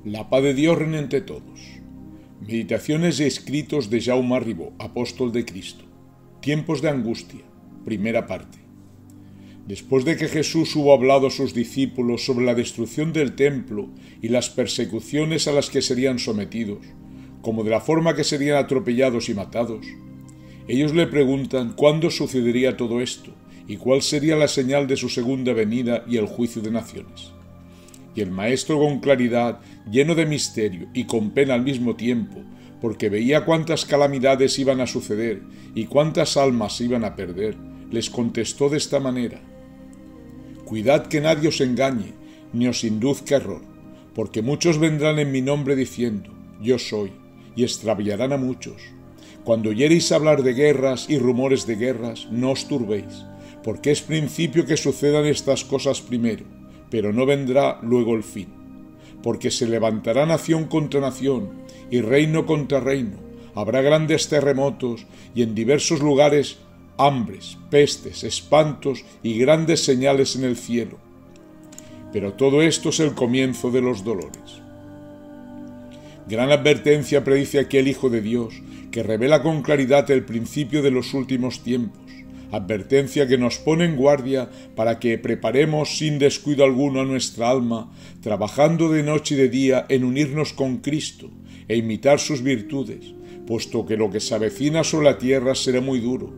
La paz de Dios reine entre todos. Meditaciones y escritos de Jaume Ribó, apóstol de Cristo. Tiempos de angustia. Primera parte. Después de que Jesús hubo hablado a sus discípulos sobre la destrucción del templo y las persecuciones a las que serían sometidos, como de la forma que serían atropellados y matados, ellos le preguntan cuándo sucedería todo esto y cuál sería la señal de su segunda venida y el juicio de naciones. Y el maestro, con claridad, lleno de misterio y con pena al mismo tiempo, porque veía cuántas calamidades iban a suceder y cuántas almas se iban a perder, les contestó de esta manera: Cuidad que nadie os engañe, ni os induzca error, porque muchos vendrán en mi nombre diciendo, Yo soy, y extraviarán a muchos. Cuando oyereis hablar de guerras y rumores de guerras, no os turbéis, porque es principio que sucedan estas cosas primero, pero no vendrá luego el fin. Porque se levantará nación contra nación, y reino contra reino, habrá grandes terremotos, y en diversos lugares hambres, pestes, espantos y grandes señales en el cielo. Pero todo esto es el comienzo de los dolores. Gran advertencia predice aquí el Hijo de Dios, que revela con claridad el principio de los últimos tiempos. Advertencia que nos pone en guardia para que preparemos sin descuido alguno a nuestra alma, trabajando de noche y de día en unirnos con Cristo e imitar sus virtudes, puesto que lo que se avecina sobre la tierra será muy duro,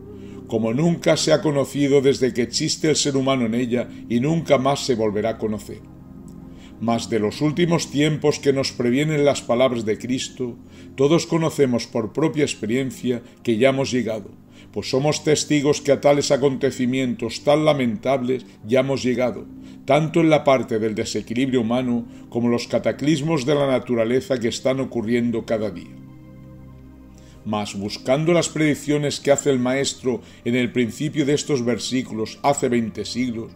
como nunca se ha conocido desde que existe el ser humano en ella y nunca más se volverá a conocer. Mas de los últimos tiempos que nos previenen las palabras de Cristo, todos conocemos por propia experiencia que ya hemos llegado, pues somos testigos que a tales acontecimientos tan lamentables ya hemos llegado, tanto en la parte del desequilibrio humano como los cataclismos de la naturaleza que están ocurriendo cada día. Mas buscando las predicciones que hace el Maestro en el principio de estos versículos hace 20 siglos,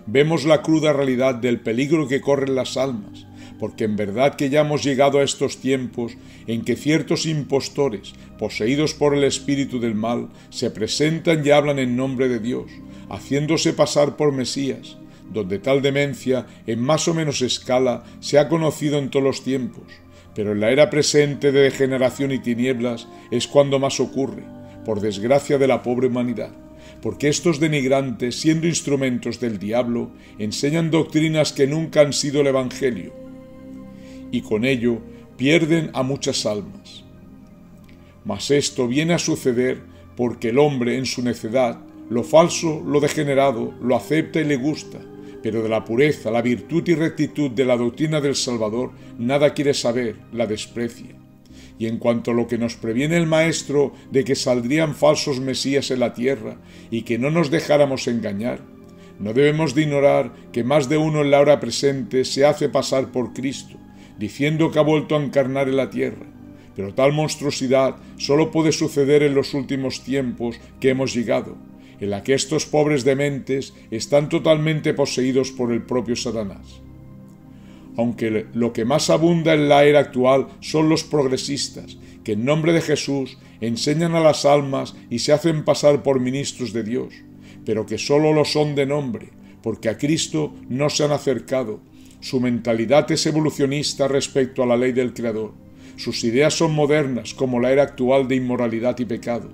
vemos la cruda realidad del peligro que corren las almas, porque en verdad que ya hemos llegado a estos tiempos en que ciertos impostores, poseídos por el espíritu del mal, se presentan y hablan en nombre de Dios, haciéndose pasar por Mesías, donde tal demencia, en más o menos escala, se ha conocido en todos los tiempos, pero en la era presente de degeneración y tinieblas es cuando más ocurre, por desgracia de la pobre humanidad, porque estos denigrantes, siendo instrumentos del diablo, enseñan doctrinas que nunca han sido el Evangelio, y con ello pierden a muchas almas. Mas esto viene a suceder porque el hombre en su necedad, lo falso, lo degenerado, lo acepta y le gusta, pero de la pureza, la virtud y rectitud de la doctrina del Salvador nada quiere saber, la desprecia. Y en cuanto a lo que nos previene el Maestro de que saldrían falsos mesías en la tierra y que no nos dejáramos engañar, no debemos de ignorar que más de uno en la hora presente se hace pasar por Cristo, diciendo que ha vuelto a encarnar en la tierra, pero tal monstruosidad solo puede suceder en los últimos tiempos que hemos llegado, en la que estos pobres dementes están totalmente poseídos por el propio Satanás. Aunque lo que más abunda en la era actual son los progresistas, que en nombre de Jesús enseñan a las almas y se hacen pasar por ministros de Dios, pero que solo lo son de nombre, porque a Cristo no se han acercado. Su mentalidad es evolucionista respecto a la ley del Creador. Sus ideas son modernas, como la era actual de inmoralidad y pecado.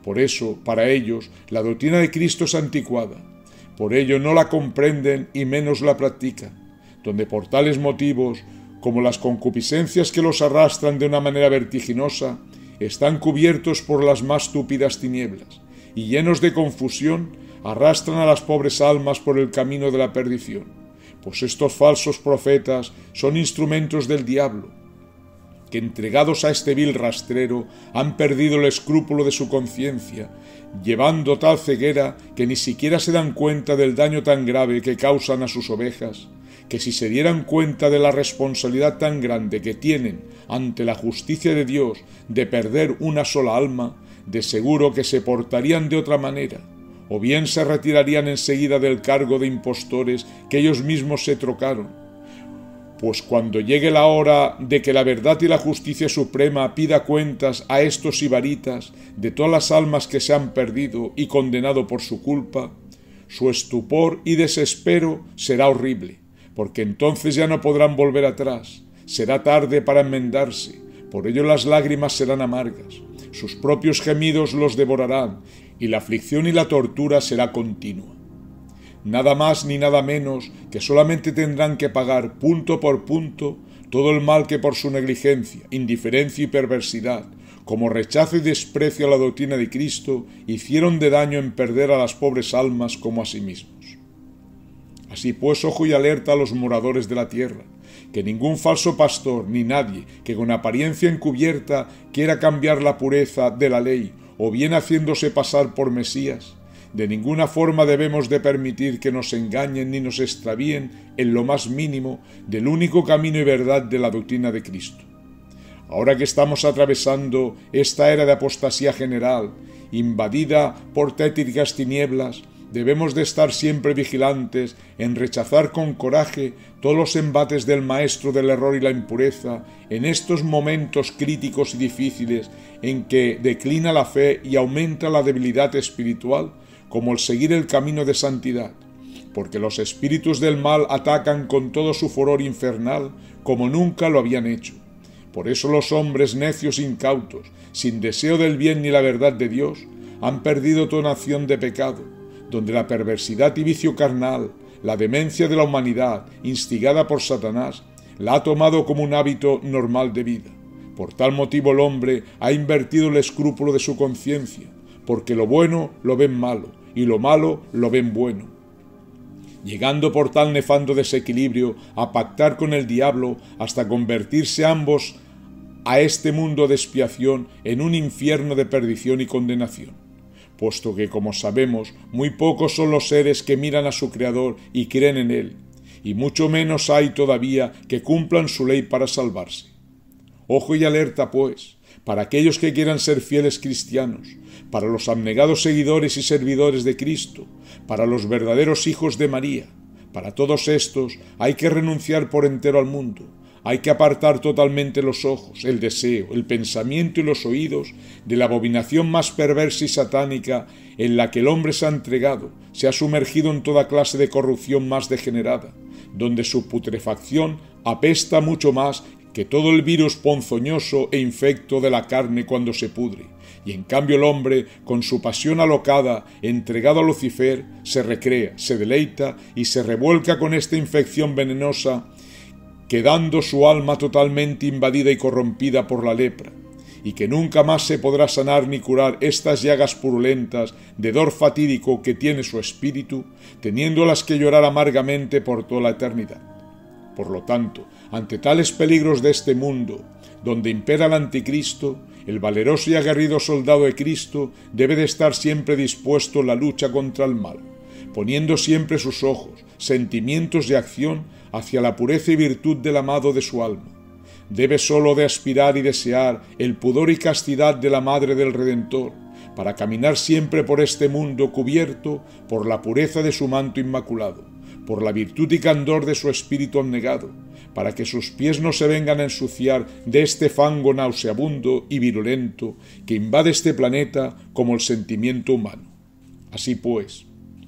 Por eso, para ellos, la doctrina de Cristo es anticuada. Por ello no la comprenden y menos la practican, donde por tales motivos, como las concupiscencias que los arrastran de una manera vertiginosa, están cubiertos por las más túpidas tinieblas, y llenos de confusión, arrastran a las pobres almas por el camino de la perdición, pues estos falsos profetas son instrumentos del diablo, que entregados a este vil rastrero han perdido el escrúpulo de su conciencia, llevando tal ceguera que ni siquiera se dan cuenta del daño tan grave que causan a sus ovejas, que si se dieran cuenta de la responsabilidad tan grande que tienen ante la justicia de Dios de perder una sola alma, de seguro que se portarían de otra manera, o bien se retirarían enseguida del cargo de impostores que ellos mismos se trocaron. Pues cuando llegue la hora de que la verdad y la justicia suprema pida cuentas a estos sibaritas de todas las almas que se han perdido y condenado por su culpa, su estupor y desespero será horrible, porque entonces ya no podrán volver atrás, será tarde para enmendarse, por ello las lágrimas serán amargas, sus propios gemidos los devorarán, y la aflicción y la tortura será continua. Nada más ni nada menos que solamente tendrán que pagar punto por punto todo el mal que por su negligencia, indiferencia y perversidad, como rechazo y desprecio a la doctrina de Cristo, hicieron de daño en perder a las pobres almas como a sí mismos. Así pues, ojo y alerta a los moradores de la tierra, que ningún falso pastor ni nadie que con apariencia encubierta quiera cambiar la pureza de la ley o bien haciéndose pasar por Mesías, de ninguna forma debemos de permitir que nos engañen ni nos extravíen en lo más mínimo del único camino y verdad de la doctrina de Cristo. Ahora que estamos atravesando esta era de apostasía general, invadida por tétricas tinieblas, debemos de estar siempre vigilantes en rechazar con coraje todos los embates del maestro del error y la impureza en estos momentos críticos y difíciles en que declina la fe y aumenta la debilidad espiritual, como el seguir el camino de santidad, porque los espíritus del mal atacan con todo su furor infernal como nunca lo habían hecho. Por eso los hombres necios e incautos, sin deseo del bien ni la verdad de Dios, han perdido toda nación de pecado, donde la perversidad y vicio carnal, la demencia de la humanidad, instigada por Satanás, la ha tomado como un hábito normal de vida. Por tal motivo el hombre ha invertido el escrúpulo de su conciencia, porque lo bueno lo ven malo, y lo malo lo ven bueno, llegando por tal nefando desequilibrio a pactar con el diablo hasta convertirse ambos a este mundo de expiación en un infierno de perdición y condenación, puesto que, como sabemos, muy pocos son los seres que miran a su Creador y creen en Él, y mucho menos hay todavía que cumplan su ley para salvarse. Ojo y alerta, pues, para aquellos que quieran ser fieles cristianos, para los abnegados seguidores y servidores de Cristo, para los verdaderos hijos de María. Para todos estos hay que renunciar por entero al mundo, hay que apartar totalmente los ojos, el deseo, el pensamiento y los oídos de la abominación más perversa y satánica en la que el hombre se ha entregado, se ha sumergido en toda clase de corrupción más degenerada, donde su putrefacción apesta mucho más que todo el virus ponzoñoso e infecto de la carne cuando se pudre, y en cambio el hombre, con su pasión alocada, entregado a Lucifer, se recrea, se deleita y se revuelca con esta infección venenosa, quedando su alma totalmente invadida y corrompida por la lepra, y que nunca más se podrá sanar ni curar estas llagas purulentas de dor fatídico que tiene su espíritu, teniéndolas que llorar amargamente por toda la eternidad. Por lo tanto, ante tales peligros de este mundo, donde impera el anticristo, el valeroso y aguerrido soldado de Cristo debe de estar siempre dispuesto en la lucha contra el mal, poniendo siempre sus ojos, sentimientos y acción hacia la pureza y virtud del amado de su alma. Debe sólo de aspirar y desear el pudor y castidad de la Madre del Redentor, para caminar siempre por este mundo cubierto por la pureza de su manto inmaculado, por la virtud y candor de su espíritu abnegado, para que sus pies no se vengan a ensuciar de este fango nauseabundo y virulento que invade este planeta como el sentimiento humano. Así pues,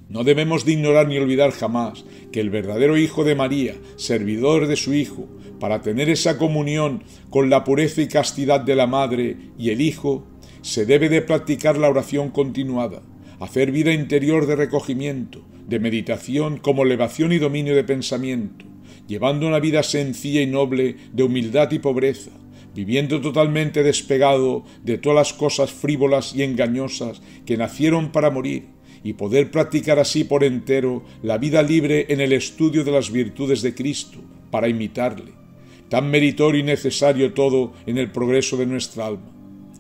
no debemos de ignorar ni olvidar jamás que el verdadero Hijo de María, servidor de su Hijo, para tener esa comunión con la pureza y castidad de la Madre y el Hijo, se debe de practicar la oración continuada, hacer vida interior de recogimiento, de meditación como elevación y dominio de pensamiento, llevando una vida sencilla y noble de humildad y pobreza, viviendo totalmente despegado de todas las cosas frívolas y engañosas que nacieron para morir, y poder practicar así por entero la vida libre en el estudio de las virtudes de Cristo, para imitarle, tan meritorio y necesario todo en el progreso de nuestra alma.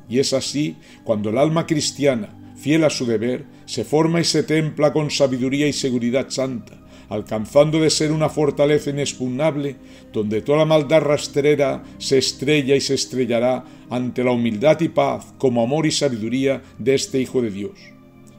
Y es así cuando el alma cristiana, fiel a su deber, se forma y se templa con sabiduría y seguridad santa, alcanzando de ser una fortaleza inexpugnable, donde toda la maldad rastrera se estrella y se estrellará ante la humildad y paz como amor y sabiduría de este Hijo de Dios.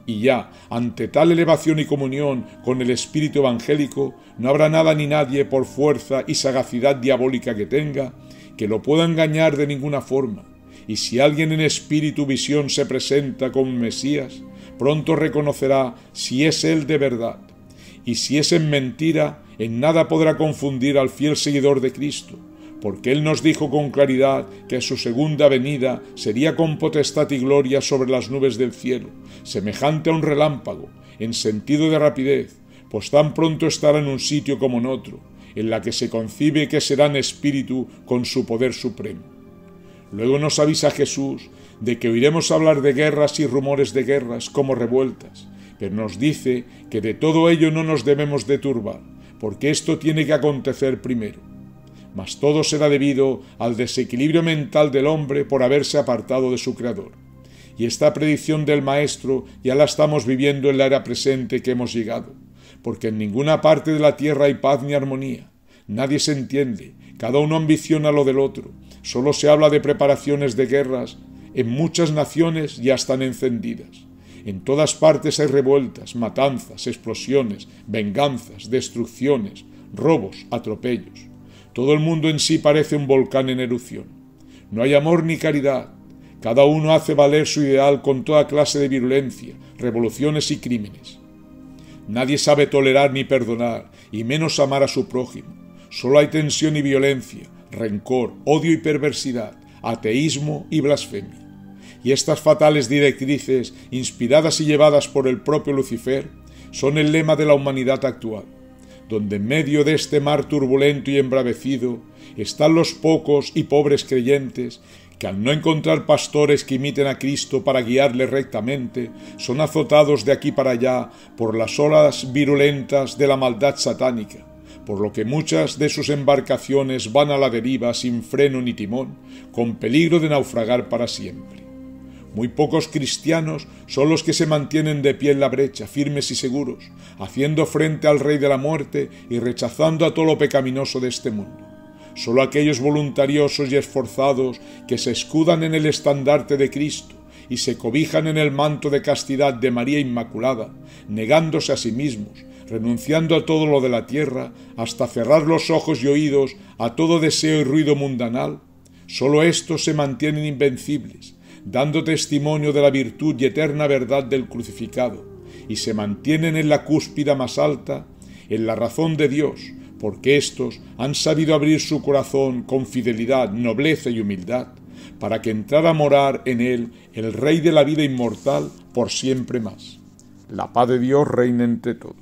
Y ya, ante tal elevación y comunión con el espíritu evangélico, no habrá nada ni nadie, por fuerza y sagacidad diabólica que tenga, que lo pueda engañar de ninguna forma. Y si alguien en espíritu o visión se presenta como Mesías, pronto reconocerá si es él de verdad. Y si es en mentira, en nada podrá confundir al fiel seguidor de Cristo, porque Él nos dijo con claridad que su segunda venida sería con potestad y gloria sobre las nubes del cielo, semejante a un relámpago, en sentido de rapidez, pues tan pronto estará en un sitio como en otro, en la que se concibe que será en espíritu con su poder supremo. Luego nos avisa Jesús de que oiremos hablar de guerras y rumores de guerras como revueltas, pero nos dice que de todo ello no nos debemos de turbar, porque esto tiene que acontecer primero. Mas todo será debido al desequilibrio mental del hombre por haberse apartado de su Creador. Y esta predicción del Maestro ya la estamos viviendo en la era presente que hemos llegado, porque en ninguna parte de la tierra hay paz ni armonía. Nadie se entiende, cada uno ambiciona lo del otro, solo se habla de preparaciones de guerras, en muchas naciones ya están encendidas. En todas partes hay revueltas, matanzas, explosiones, venganzas, destrucciones, robos, atropellos. Todo el mundo en sí parece un volcán en erupción. No hay amor ni caridad. Cada uno hace valer su ideal con toda clase de virulencia, revoluciones y crímenes. Nadie sabe tolerar ni perdonar, y menos amar a su prójimo. Solo hay tensión y violencia, rencor, odio y perversidad, ateísmo y blasfemia. Y estas fatales directrices, inspiradas y llevadas por el propio Lucifer, son el lema de la humanidad actual, donde en medio de este mar turbulento y embravecido están los pocos y pobres creyentes que al no encontrar pastores que imiten a Cristo para guiarles rectamente, son azotados de aquí para allá por las olas virulentas de la maldad satánica, por lo que muchas de sus embarcaciones van a la deriva sin freno ni timón, con peligro de naufragar para siempre. Muy pocos cristianos son los que se mantienen de pie en la brecha, firmes y seguros, haciendo frente al Rey de la muerte y rechazando a todo lo pecaminoso de este mundo. Solo aquellos voluntariosos y esforzados que se escudan en el estandarte de Cristo y se cobijan en el manto de castidad de María Inmaculada, negándose a sí mismos, renunciando a todo lo de la tierra, hasta cerrar los ojos y oídos a todo deseo y ruido mundanal, solo estos se mantienen invencibles, dando testimonio de la virtud y eterna verdad del crucificado, y se mantienen en la cúspide más alta, en la razón de Dios, porque éstos han sabido abrir su corazón con fidelidad, nobleza y humildad, para que entrara a morar en él el Rey de la vida inmortal por siempre más. La paz de Dios reina entre todos.